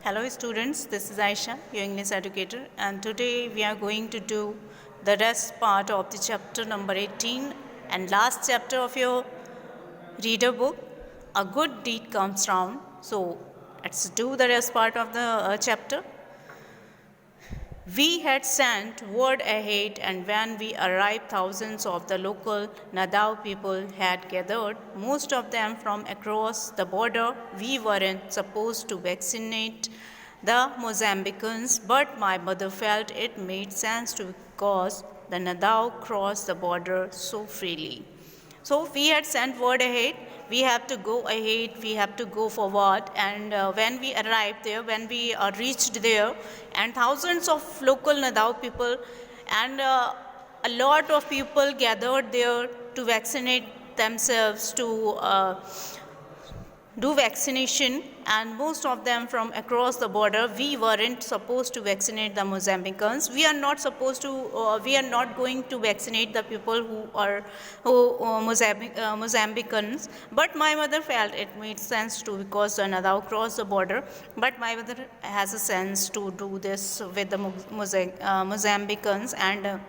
Hello students, this is Aisha, your English educator, and today we are going to do the rest part of the chapter number 18 and last chapter of your reader book, A Good Deed Comes Round. So let's do the rest part of the chapter. We had sent word ahead, and when we arrived, thousands of the local Nadao people had gathered, most of them from across the border. We weren't supposed to vaccinate the Mozambicans, but my mother felt it made sense to because the Nadao crossed the border so freely. So we had sent word ahead, we have to go ahead, we have to go forward, and when we arrived there, when we reached there, and thousands of local Nadao people and a lot of people gathered there to vaccinate themselves, to do vaccination, and most of them from across the border. We weren't supposed to vaccinate the Mozambicans. We are not supposed to, we are not going to vaccinate the people who are Mozambicans, but my mother felt it made sense to because the Nadao crossed the border, but my mother has a sense to do this with the Mozambicans, and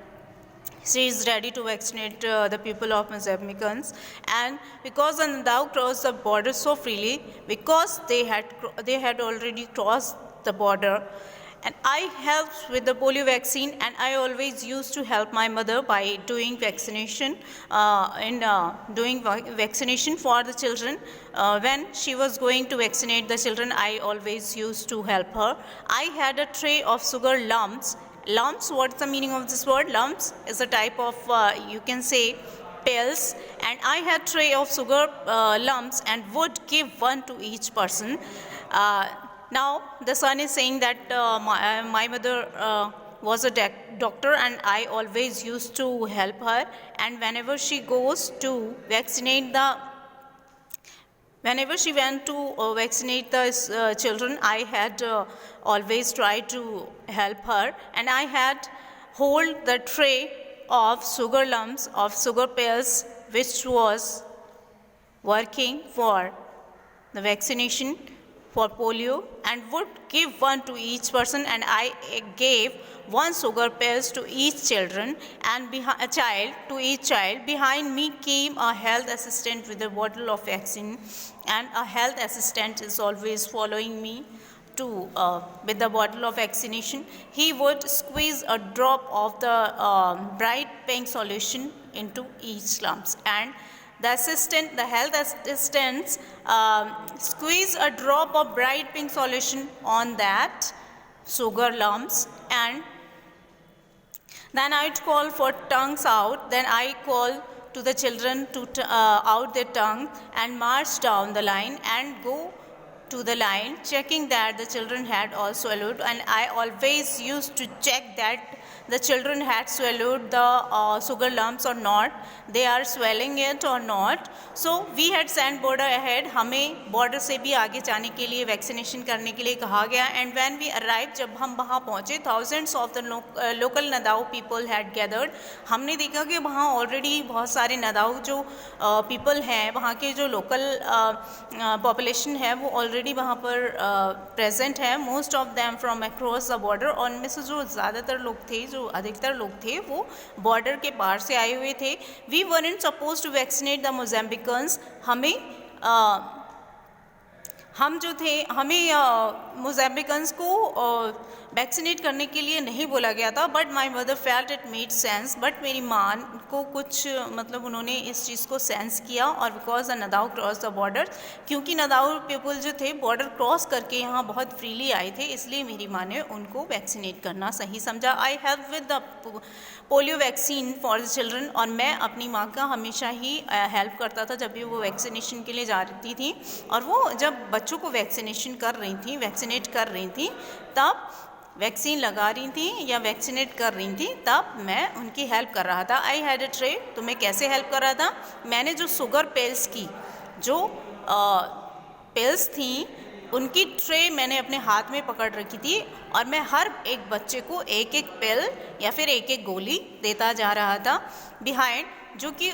she is ready to vaccinate the people of Mozambicans. And because the Nadao crossed the border so freely, because they had already crossed the border, and I helped with the polio vaccine, and I always used to help my mother by doing vaccination doing vaccination for the children. When she was going to vaccinate the children, I always used to help her. I had a tray of sugar lumps. Lumps, what's the meaning of this word? Lumps is a type of, you can say, pills, and I had tray of sugar lumps and would give one to each person. Now the son is saying that my mother was a doctor, and I always used to help her, and whenever she goes to vaccinate whenever she went to vaccinate the children, I had always tried to help her, and I had hold the tray of sugar lumps, of sugar pills, which was working for the vaccination for polio, and would give one to each person, and I gave one sugar pills to each children, and each child. Behind me came a health assistant with a bottle of vaccine, and a health assistant is always following me to with the bottle of vaccination. He would squeeze a drop of the bright pink solution into each lumps, and the health assistants squeeze a drop of bright pink solution on that sugar lumps, and then I'd call for tongues out. Then I call to the children to out their tongue and march down the line and go to the line, checking that the children had all swallowed, and I always used to check that the children had swallowed the sugar lumps or not, they are swallowing it or not. So we had sent border ahead, हमें border से भी आगे जाने के लिए vaccination करने के लिए कहा गया, and when we arrived, जब हम वहाँ पहुँचे, thousands of the local Nadao people had gathered. हमने देखा कि वहाँ already बहुत सारे Nadao जो people हैं, वहाँ के जो local population है, वो already वहाँ पर present है, most of them from across the border, और उनमें से जो ज़्यादातर लोग थे, जो अधिकतर लोग थे, वो बॉर्डर के पार से आए हुए थे. We weren't supposed to vaccinate the Mozambicans. हम जो थे, हमें मोज़ाम्बिकन्स को वैक्सीनेट करने के लिए नहीं बोला गया था, but my mother felt it made sense. But मेरी माँ को कुछ मतलब उन्होंने इस चीज़ को सेंस किया, और बिकॉज द नदाओ क्रॉस द बॉर्डर, क्योंकि नदाओ पीपल जो थे बॉर्डर क्रॉस करके यहाँ बहुत फ्रीली आए थे, इसलिए मेरी माँ ने उनको वैक्सीनेट करना सही समझा. I help with the polio vaccine for the children, और मैं अपनी माँ का हमेशा ही हेल्प करता था जब भी वो वैक्सीनेशन के लिए जा रही थी, और वो जब बच्चों को वैक्सीनेट कर रही थी, तब वैक्सीन लगा रही थी या वैक्सीनेट कर रही थी, तब मैं उनकी हेल्प कर रहा था. I had a tray. तो मैं कैसे हेल्प कर रहा था? मैंने जो शुगर पिल्स की जो पिल्स थी, उनकी ट्रे मैंने अपने हाथ में पकड़ रखी थी, और मैं हर एक बच्चे को एक एक पिल या फिर एक एक गोली देता जा रहा था. बिहाइंड जो कि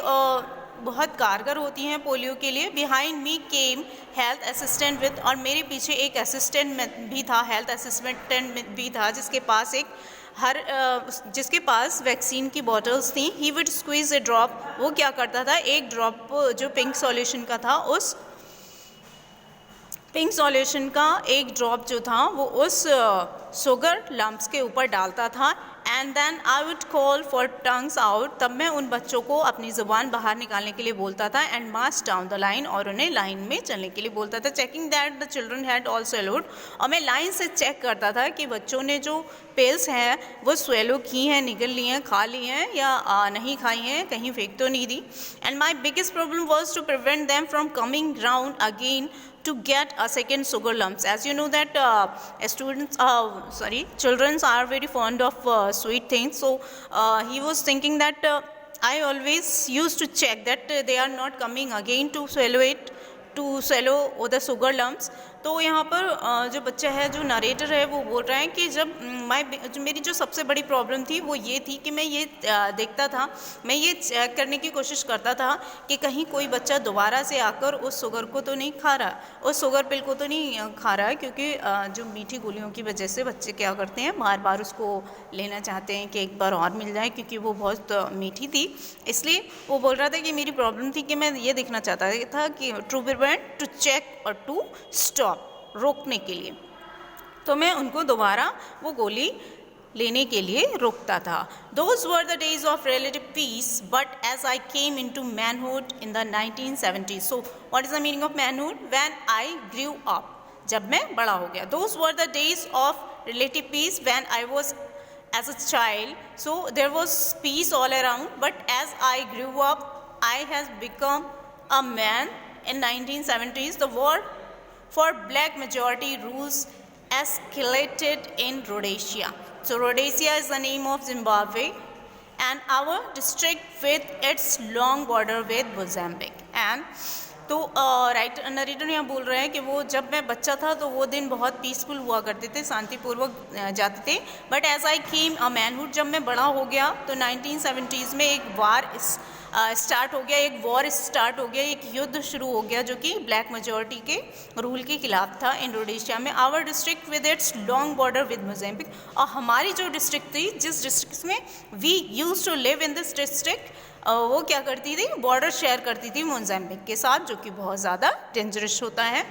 बहुत कारगर होती हैं पोलियो के लिए। Behind me came health assistant with, और मेरे पीछे एक असिस्टेंट भी था, हेल्थ असिस्टेंट भी था, जिसके पास वैक्सीन की बॉटल्स थी। He would squeeze A drop, वो क्या करता था, एक ड्रॉप जो पिंक सॉल्यूशन का था, उस पिंक सॉल्यूशन का एक ड्रॉप जो था वो उस शुगर लम्प्स के ऊपर डालता था। And then I would call for tongues out, तब मैं उन बच्चों को अपनी ज़ुबान बाहर निकालने के लिए बोलता था। And March down the line, और उन्हें लाइन में चलने के लिए बोलता था। Checking that the children had all swallowed, और मैं लाइन से चेक करता था कि बच्चों ने जो पिल्स हैं वो स्वेलो की हैं, निगल ली हैं, खा ली हैं या नहीं खाई हैं, कहीं फेंक तो नहीं दी। And my biggest problem was to prevent them from coming round again to get a second sugar lumps. As you know that children are very fond of sweet things, so he was thinking that I always used to check that they are not coming again to swallow the sugar lumps. तो यहाँ पर जो बच्चा है, जो narrator है, वो बोल रहा है कि जब मेरी जो सबसे बड़ी प्रॉब्लम थी वो ये थी कि मैं ये देखता था, मैं ये चेक करने की कोशिश करता था कि कहीं कोई बच्चा दोबारा से आकर उस शुगर को तो नहीं खा रहा, उस शुगर पिल को तो नहीं खा रहा है, क्योंकि जो मीठी गोलियों की वजह से बच्चे क्या करते हैं, बार बार उसको लेना चाहते हैं कि एक बार और मिल जाए, क्योंकि वो बहुत मीठी थी। इसलिए वो बोल रहा था कि मेरी प्रॉब्लम थी कि मैं ये देखना चाहता था कि टू प्रिवेंट, टू चेक और टू स्टॉप, रोकने के लिए। तो मैं उनको दोबारा वो गोली लेने के लिए रोकता था। Those were the days of relative peace, but as I came into manhood in the 1970s. So what is the meaning of manhood? When I grew up, जब मैं बड़ा हो गया। Those were the days of relative peace when I was as a child. So there was peace all around, but as I grew up, I has become a man. In 1970s, the war for black majority rules escalated in Rhodesia. So Rhodesia is the name of Zimbabwe and our district with its long border with Mozambique. And तो narrator यहाँ बोल रहे हैं कि वो जब मैं बच्चा था तो वो दिन बहुत पीसफुल हुआ करते थे, शांतिपूर्वक जाते थे। But as I came a manhood, जब मैं बड़ा हो गया तो 1970s में एक वार स्टार्ट हो गया, एक युद्ध शुरू हो गया जो कि ब्लैक मेजॉरिटी के रूल के खिलाफ था इन रोडेशिया में। Our district with its long border with Mozambique, और हमारी जो डिस्ट्रिक्ट थी, जिस डिस्ट्रिक्ट में we used to live in this district, वो क्या करती थी, बॉर्डर शेयर करती थी मोज़ाम्बिक के साथ, जो कि बहुत ज़्यादा डेंजरस होता है।